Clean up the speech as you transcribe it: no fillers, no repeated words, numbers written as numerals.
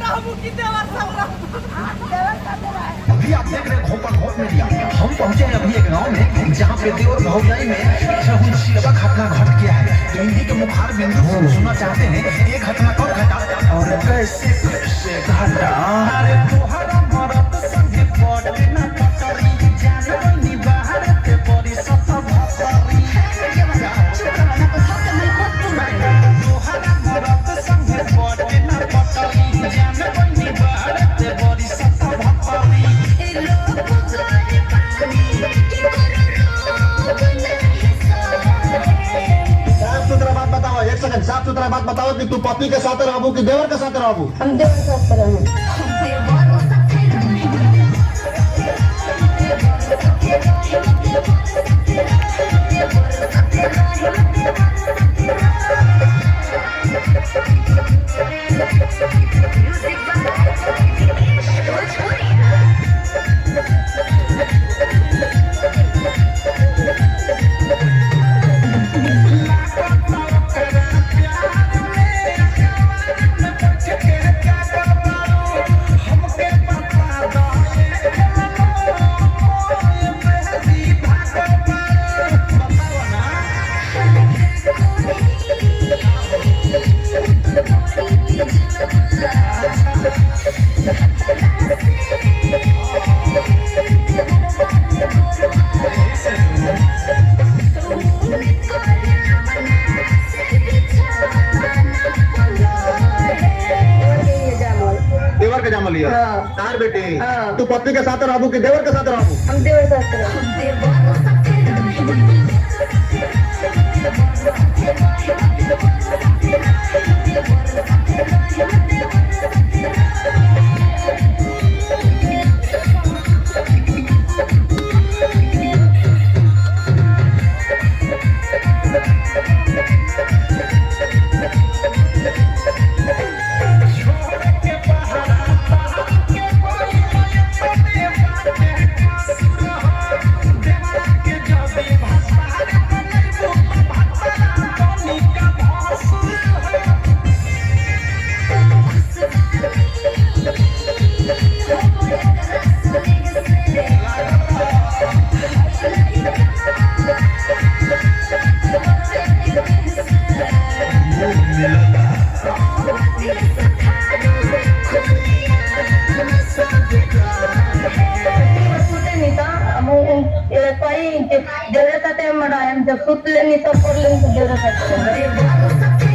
अभी आप देख रहे हैं घोपा घोप मीडिया। हम पहुंचे हैं अभी एक गांव में जहां पे देवर भौजाई में सहनशीलता घटना घट गया है। तो इन्हीं के मुखार बिंदु से सुनना चाहते हैं ये घटना कब घटा और कैसे कैसे घटा। अरे तोहरा मरद संगे पड़े ना पटरी जाने बनी बाहर के परी सब भतरी। तोहरा मरद संगे पड़े ना पटरी जाने बनी बाहर के परी सब भतरी। साफ सुथरा बात बताओ, एक सेकंड, साफ सुथरा बात बताओ कि तू पति के साथ रहबू कि देवर के साथ रहबू? हम देवर के साथ रहूं। देवर के जामा लिया? हाँ। तार बेटे, हाँ। तू पति के साथ रहबू कि देवर के साथ रहबू? हम देवर के साथ रहूं। देवर साथे मरायम जब सुतले नहीं सब कर लेंगे देवर साथे।